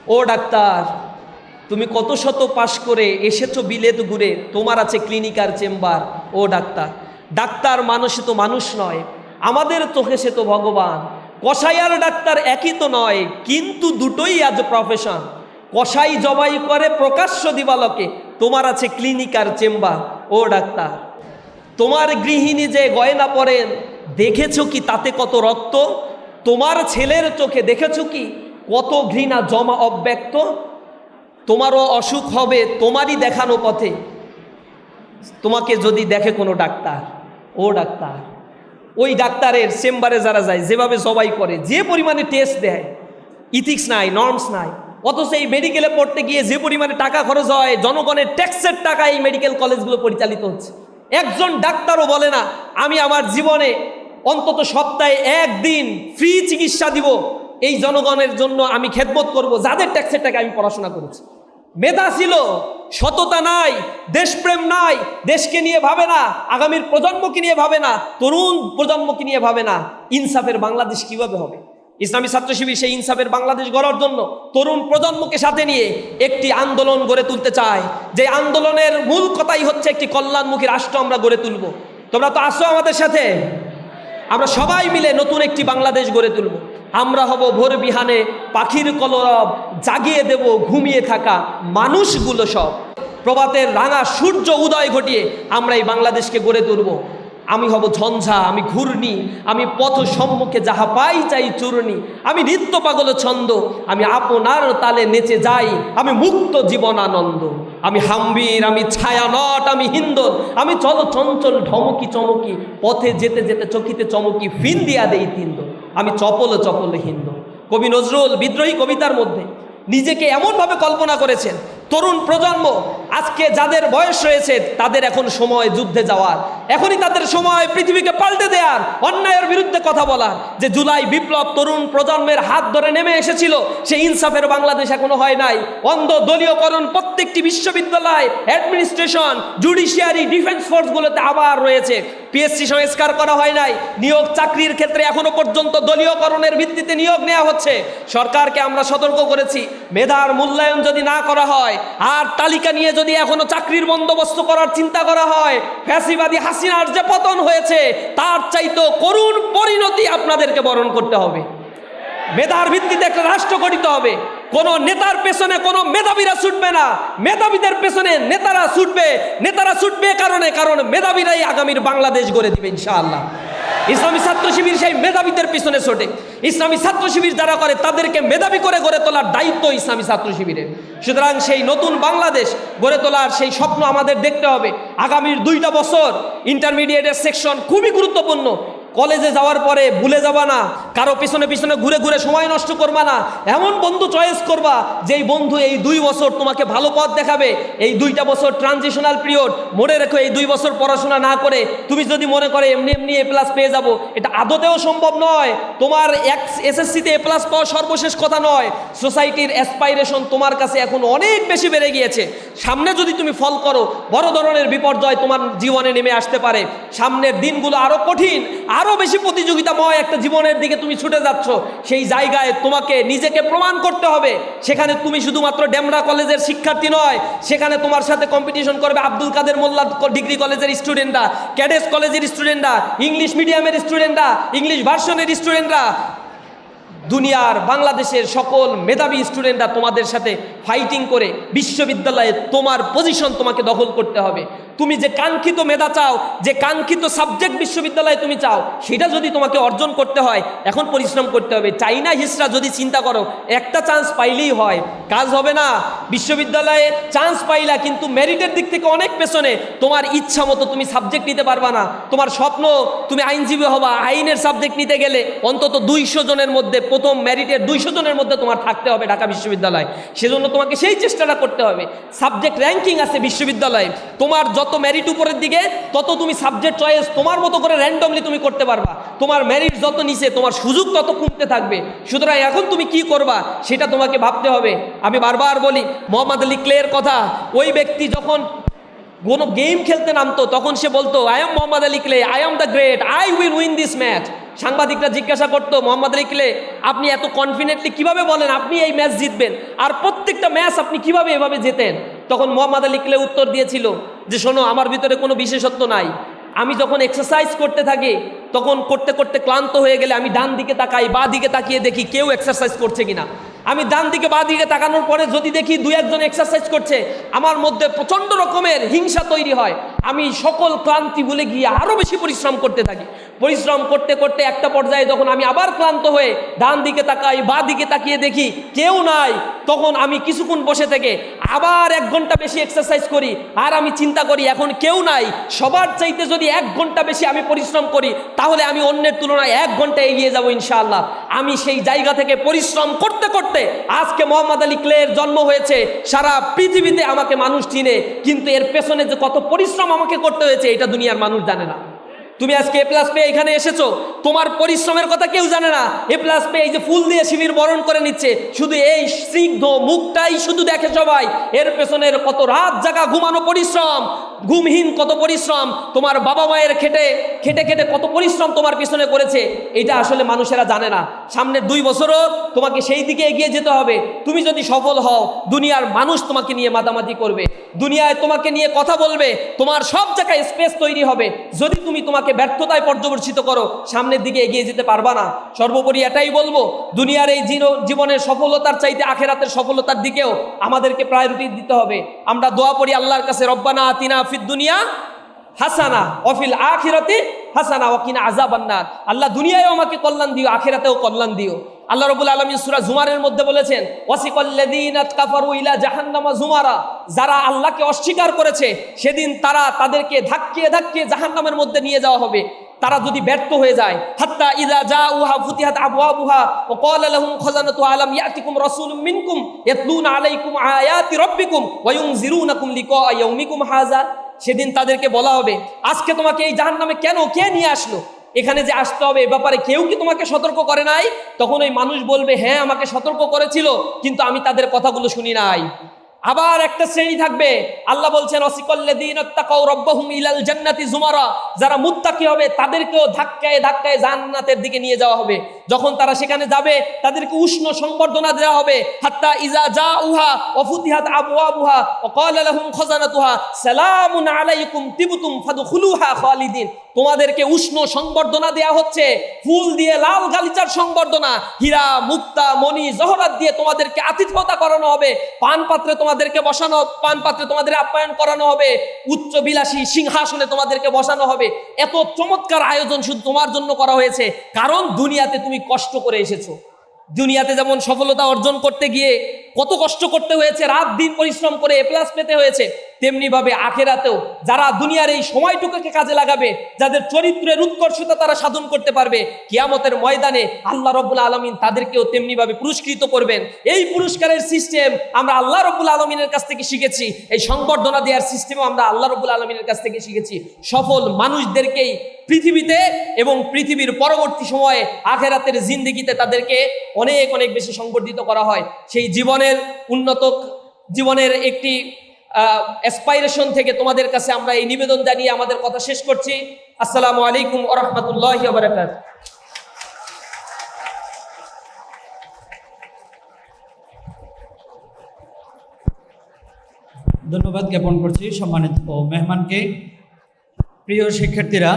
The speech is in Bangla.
ও ডাক্তার, তুমি কত শত পাশ করে এসেছো বিলেত ঘুরে, তোমার আছে ক্লিনিকার চেম্বার। ও ডাক্তার, ডাক্তার মানুষে তো মানুষ নয়, আমাদের চোখে সে তো ভগবান। কসাই আর ডাক্তার একই তো নয়, কিন্তু দুটোই আজ প্রফেশন। কসাই জবাই করে প্রকাশ্য দিবালকে, তোমার আছে ক্লিনিকার চেম্বার। ও ডাক্তার, তোমার গৃহিণী যে গয়না পরেন, দেখেছো কি তাতে কত রক্ত? তোমার ছেলের চোখে দেখেছো কি কত ঘৃণা জমা অব্যক্ত? তোমারও অসুখ হবে তোমারই দেখানো পথে, তোমাকে যদি দেখে কোনো ডাক্তার। ও ডাক্তার, ওই ডাক্তারের চেম্বারে যারা যায়, যেভাবে জবাই করে, যে পরিমাণে টেস্ট দেয়, ইথিক্স নাই, নর্মস নাই, অথচ এই মেডিকেলে পড়তে গিয়ে যে পরিমাণে টাকা খরচ হয়, জনগণের ট্যাক্সের টাকা এই মেডিকেল কলেজগুলো পরিচালিত হচ্ছে। একজন ডাক্তারও বলে না আমি আমার জীবনে অন্তত সপ্তাহে একদিন ফ্রি চিকিৎসা দিব, এই জনগণের জন্য আমি খেদমত করব, যাদের ট্যাক্সের টাকা আমি পড়াশোনা করেছি। মেধা ছিল, সততা নাই, দেশপ্রেম নাই, দেশকে নিয়ে ভাবে না, আগামীর প্রজন্মকে নিয়ে ভাবে না, তরুণ প্রজন্মকে নিয়ে ভাবে না। ইনসাফের বাংলাদেশ কিভাবে হবে? ইসলামী ছাত্র শিবির সেই ইনসাফের বাংলাদেশ গড়ার জন্য তরুণ প্রজন্মকে সাথে নিয়ে একটি আন্দোলন গড়ে তুলতে চায়, যে আন্দোলনের মূল কথাই হচ্ছে একটি কল্যাণমুখী রাষ্ট্র আমরা গড়ে তুলব। তোমরা তো আসো আমাদের সাথে, আমরা সবাই মিলে নতুন একটি বাংলাদেশ গড়ে তুলব। আমরা হব ভোর বিহানে পাখির কলরব, জাগিয়ে দেব ঘুমিয়ে থাকা মানুষগুলো সব। প্রভাতের রাঙা সূর্য উদয় ঘটিয়ে আমরা এই বাংলাদেশকে গড়ে তুলব। আমি হব ঝঞ্ঝা, আমি ঘূর্ণি, আমি পথ সম্মুখে যাহা পাই চাই চূর্ণি, আমি নিত্য পাগল ছন্দ, আমি আপনার তালে নেচে যাই, আমি মুক্ত জীবন আনন্দ, আমি হাম্বির, আমি ছায়ানট, আমি হিন্দর, আমি চল চঞ্চল ঢমকি চমকি, পথে যেতে যেতে চকিতে চমকি, ফিন দিয়া দেই তিন্দ, আমি চপল চপল হিন্দ। কবি নজরুল বিদ্রোহী কবিতার মধ্যে নিজেকে এমনভাবে কল্পনা করেছেন, তরুণ প্রজন্ম আজকে যাদের বয়স রয়েছে তাদের এখন সময় যুদ্ধে যাওয়ার, এখনই তাদের সময় পৃথিবীকে পাল্টে দেওয়ার, অন্যায়ের বিরুদ্ধে কথা বলার। যে জুলাই বিপ্লব তরুণ প্রজন্মের হাত ধরে নেমে এসেছিল, সেই ইনসাফের বাংলাদেশ এখনো হয় নাই। অন্ধ দলীয়করণ প্রত্যেকটি বিশ্ববিদ্যালয়, অ্যাডমিনিস্ট্রেশন, জুডিশিয়ারি, ডিফেন্স ফোর্সগুলোতে আবার রয়েছে। পিএসসি সংস্কার করা হয় নাই। নিয়োগ চাকরির ক্ষেত্রে এখনো পর্যন্ত দলীয়করণের ভিত্তিতে নিয়োগ নেওয়া হচ্ছে। সরকারকে আমরা সতর্ক করেছি, মেধার মূল্যায়ন যদি না করা হয়, আর তালিকা নিয়ে যদি এখনো চাকরির বন্দোবস্ত করার চিন্তা করা হয়, ফ্যাসিবাদী হাসিনার যে পতন হয়েছে তার চাইতে করুণ পরিণতি আপনাদেরকে বরণ করতে হবে। মেধার ভিত্তিতে একটা রাষ্ট্র গঠিত হবে। কোন নেতার পেছনে কোন মেধাবীরা ছুটবে না, মেধাবীদের পেছনে নেতারা ছুটবে। নেতারা ছুটবে কারণ মেধাবীরাই আগামীর বাংলাদেশ গড়ে দিবে ইনশাআল্লাহ। ইসলামী ছাত্র শিবির সেই মেধাবীদের পিছনে ছোটে। ইসলামী ছাত্র শিবির যারা করে তাদেরকে মেধাবী করে গড়ে তোলার দায়িত্ব ইসলামী ছাত্র শিবিরের। সুতরাং সেই নতুন বাংলাদেশ গড়ে তোলার সেই স্বপ্ন আমাদের দেখতে হবে। আগামীর 2টা বছর ইন্টারমিডিয়েটের সেকশন খুবই গুরুত্বপূর্ণ। কলেজে যাওয়ার পরে ভুলে যাবা না, কারো পিছনে পিছনে ঘুরে ঘুরে সময় নষ্ট করবা না। এমন বন্ধু চয়েস করবা যেই বন্ধু এই 2 বছর তোমাকে ভালো পথ দেখাবে। এই 2টা বছর ট্রানজিশনাল পিরিয়ড, মনে রেখো এই 2 বছর পড়াশোনা না করে তুমি যদি মনে করে এমনি এমনি A+ পেয়ে যাবো, এটা আদতেও সম্ভব নয়। তোমার এসএসসিতে A+ পাওয়া সর্বশেষ কথা নয়। সোসাইটির অ্যাসপাইরেশন তোমার কাছে এখন অনেক বেশি বেড়ে গিয়েছে। সামনে যদি তুমি ফল করো, বড় ধরনের বিপর্যয় তোমার জীবনে নেমে আসতে পারে। সামনের দিনগুলো আরো কঠিন, আরো বেশি প্রতিযোগিতাময় একটা জীবনের দিকে তুমি ছুটে যাচ্ছ। সেই জায়গায় তোমাকে নিজেকে প্রমাণ করতে হবে। সেখানে তুমি শুধুমাত্র ডেমরা কলেজের শিক্ষার্থী নয়, সেখানে তোমার সাথে কম্পিটিশন করবে আব্দুল কাদের মোল্লা ডিগ্রি কলেজের স্টুডেন্টরা, ক্যাডেস কলেজের স্টুডেন্টরা, ইংলিশ মিডিয়ামের স্টুডেন্টরা, ইংলিশ ভার্সনের স্টুডেন্টরা। দুনিয়ার বাংলাদেশের সকল মেধাবী স্টুডেন্টরা তোমাদের সাথে ফাইটিং করে বিশ্ববিদ্যালয়ে তোমার পজিশন তোমাকে দখল করতে হবে। তুমি যে কাঙ্ক্ষিত মেধা চাও, যে কাঙ্ক্ষিত সাবজেক্ট বিশ্ববিদ্যালয়ে তুমি চাও, সেটা যদি তোমাকে অর্জন করতে হয় এখন পরিশ্রম করতে হবে। চাইনা হিসরা যদি চিন্তা করো একটা চান্স পাইলেই হয়, কাজ হবে না। বিশ্ববিদ্যালয়ে চান্স পাইলা কিন্তু মেরিটের দিক থেকে অনেক পেছনে, তোমার ইচ্ছা মতো তুমি সাবজেক্ট নিতে পারবা না। তোমার স্বপ্ন তুমি আইনজীবী হবা, আইনের সাবজেক্ট নিতে গেলে অন্তত 200 জনের মধ্যে, প্রথম মেরিটের 200 জনের মধ্যে তোমার থাকতে হবে ঢাকা বিশ্ববিদ্যালয়। সেজন্য তোমাকে সেই চেষ্টাটা করতে হবে। সাবজেক্ট র্যাঙ্কিং আছে বিশ্ববিদ্যালয়ে, তোমার যত মেরিট উপরের দিকে তত তুমি সাবজেক্ট চয়েস তোমার মতো করে র্যান্ডমলি তুমি করতে পারবা। তোমার মেরিট যত নিচে তোমার সুযোগ তত কমতে থাকবে। সুতরাং এখন তুমি কি করবা সেটা তোমাকে ভাবতে হবে। আমি বারবার বলি মোহাম্মদ আলী ক্লের কথা, ওই ব্যক্তি যখন কোনো গেম খেলতে নামতো তখন সে বলতো, I am Mohammad Ali clay, I am the great, I will win this match. সাংবাদিকরা জিজ্ঞাসা করতো মোহাম্মদ আলী ক্লে, আপনি এত কনফিডেন্টলি কিভাবে বলেন আপনি এই ম্যাচ জিতবেন, আর প্রত্যেকটা ম্যাচ আপনি কিভাবে এভাবে জেতেন? তখন মোহাম্মদ আলী ক্লে উত্তর দিয়েছিল যে শোনো, আমার ভিতরে কোনো বিশেষত্ব নাই। আমি যখন এক্সারসাইজ করতে থাকি তখন করতে করতে ক্লান্ত হয়ে গেলে আমি ডান দিকে তাকাই, বা দিকে তাকিয়ে দেখি কেউ এক্সারসাইজ করছে কিনা। আমি ডান দিকে বা দিকে তাকানোর পরে যদি দেখি দুই একজন এক্সারসাইজ করছে, আমার মধ্যে প্রচণ্ড রকমের হিংসা তৈরি হয়। আমি সকল ক্লান্তি ভুলে গিয়ে আরও বেশি পরিশ্রম করতে থাকি। পরিশ্রম করতে করতে একটা পর্যায়ে যখন আমি আবার ক্লান্ত হয়ে ডান দিকে তাকাই, বা দিকে তাকিয়ে দেখি কেউ নাই, তখন আমি কিছুক্ষণ বসে থেকে আবার 1 ঘন্টা বেশি এক্সারসাইজ করি। আর আমি চিন্তা করি এখন কেউ নাই, সবার চাইতে যদি 1 ঘন্টা বেশি আমি পরিশ্রম করি তাহলে আমি অন্যের তুলনায় 1 ঘন্টা এগিয়ে যাব ইনশাআল্লাহ। আমি সেই জায়গা থেকে পরিশ্রম করতে করতে আজকে মোহাম্মদ আলী ক্লের জন্ম হয়েছে। সারা পৃথিবীতে আমাকে মানুষ চিনে, কিন্তু এর পেছনে যে কত পরিশ্রম আমাকে করতে হয়েছে এটা দুনিয়ার মানুষ জানে না। তুমি আজকে এ প্লাস পেয়ে এখানে এসেছো, তোমার পরিশ্রমের কথা কেউ জানে না। এ প্লাস পেয়ে এই যে ফুল দিয়ে শিবির বরণ করে নিচ্ছে, শুধু এই স্নিগ্ধ মুখটাই শুধু দেখে সবাই। এর পেছনের কত রাত জাগা ঘুমানো পরিশ্রম, ঘুমহীন কত পরিশ্রম, তোমার বাবা মায়ের খেটে খেটে খেটে কত পরিশ্রম তোমার পিছনে করেছে, এটা আসলে মানুষেরা জানে না। সামনের 2 বছরও তোমাকে সেই দিকে এগিয়ে যেতে হবে। তুমি যদি সফল হও, দুনিয়ার মানুষ তোমাকে নিয়ে মাতামাতি করবে, দুনিয়ায় তোমাকে নিয়ে কথা বলবে, তোমার সব জায়গায় স্পেস তৈরি হবে। যদি তুমি তোমাকে ব্যর্থতায় পর্যবসিত করো, সামনের দিকে এগিয়ে যেতে পারবা না। সর্বোপরি এটাই বলবো, দুনিয়ার এই জীবনের সফলতার চাইতে আখিরাতের সফলতার দিকেও আমাদেরকে প্রায়োরিটি দিতে হবে। আমরা দোয়া করি আল্লাহর কাছে, রব্বানা আতিনা ফিদ দুনিয়া হাসানা ওয়াফিল আখিরাতি হাসানা ওয়া কিনা আযাবান নার। আল্লাহ দুনিয়ায়ও আমাকে কল্যাণ দিও, আখিরাতেও কল্যাণ দিও। আল্লাহ রাব্বুল আলামিন সূরা জুমারের মধ্যে বলেছেন, ওয়াসিকাল্লাযীনা কাফারু ইলা জাহান্নামা জুমারা, যারা আল্লাহকে অস্বীকার করেছে সেদিন তাদেরকে ধাক্কিয়ে ধাক্কিয়ে জাহান্নামের মধ্যে নিয়ে যাওয়া হবে। তারা যদি ব্যর্থ হয়ে যায়, হাত্তা ইযা জাউহা ফুতিহাত আবওয়াবুহা ওয়া ক্বালা লাহুম খাযানাতু আলাম ইয়াতিকুম রাসূলুম মিনকুম ইয়াতলুনা আলাইকুম আয়াতি রাব্বিকুম ওয়া ইউনযিরুনাকুম লিকা ইয়াউমিকুম হাযা। সেদিন তাদেরকে বলা হবে, আজকে তোমাকে এই জাহান্নামে কেন, কে নিয়ে আসলো, এখানে যে আসতে হবে এ ব্যাপারে কেউ কি তোমাকে সতর্ক করে নাই? তখন ওই মানুষ বলবে, হ্যাঁ আমাকে সতর্ক করেছিল, কিন্তু আমি তাদের কথাগুলো শুনি নাই। আবার একটা শ্রেণী থাকবে, আল্লাহ বলছেন ওয়াসিকাল্লাযীনা তাকাউ রাব্বাহুম ইলাল জান্নাতি জুমারা, যারা মুত্তাকি হবে তাদেরকেও ধাক্কায় ধাক্কায় জান্নাতের দিকে নিয়ে যাওয়া হবে। যখন তারা সেখানে যাবে তাদেরকে উষ্ণ সংবর্ধনা দেওয়া হবে, হাত্তা ইযা জাউহা ওয়া ফুতিহাত আবওয়াবুহা ওয়া ক্বালা লাহুম খাযানাতুহা সালামুন আলাইকুম তিবতুম ফাদখুলুহা খালিদিন। তোমাদেরকে উষ্ণ সংবর্ধনা দেয়া হচ্ছে, ফুল দিয়ে লাল গালিচার সংবর্ধনা, হীরা মুক্তা মণি জহরাত দিয়ে তোমাদেরকে আতিথ্যতা করানো হবে, পানপাত্রে তোমাদেরকে বসানো, পানপাত্রে তোমাদের আপ্যায়ন করানো হবে, উচ্চ বিলাসী সিংহাসনে তোমাদেরকে বসানো হবে। এত চমৎকার আয়োজন শুধু তোমার জন্য করা হয়েছে, কারণ দুনিয়াতে তুমি কষ্ট করে এসেছো। দুনিয়াতে যেমন সফলতা অর্জন করতে গিয়ে কত কষ্ট করতে হয়েছে, রাত দিন পরিশ্রম করে এ প্লাস পেতে হয়েছে, তেমনি ভাবে আখিরাতেও যারা দুনিয়ার এই সময়টুকুকে কাজে লাগাবে, যাদের চরিত্রের উৎকর্ষতা তারা সাধন করতে পারবে, কিয়ামতের ময়দানে আল্লাহ রাব্বুল আলামিন তাদেরকেও তেমনি ভাবে পুরস্কৃত করবেন। এই পুরস্কারের সিস্টেম আমরা আল্লাহ রাব্বুল আলামিনের কাছ থেকে শিখেছি, এই সংবর্ধনা দেওয়ার সিস্টেমও আমরা আল্লাহ রাব্বুল আলামিনের কাছ থেকে শিখেছি। সফল মানুষদেরকেই পৃথিবীতে এবং পৃথিবীর পরবর্তী সময়ে আখিরাতের জিন্দেগিতে তাদেরকে অনেক অনেক বেশি সংবর্ধিত করা হয়। সেই জীবনের উন্নত জীবনের একটি অ্যাসপাইরেশন থেকে তোমাদের কাছে আমরা এই নিবেদন জানিয়ে আমাদের কথা শেষ করছি। আসসালামু আলাইকুম ওয়া রাহমাতুল্লাহি ওয়া বারাকাতুহু। ধন্যবাদ জ্ঞাপন করছি সম্মানিত মেহমানকে। প্রিয় শিক্ষার্থীরা,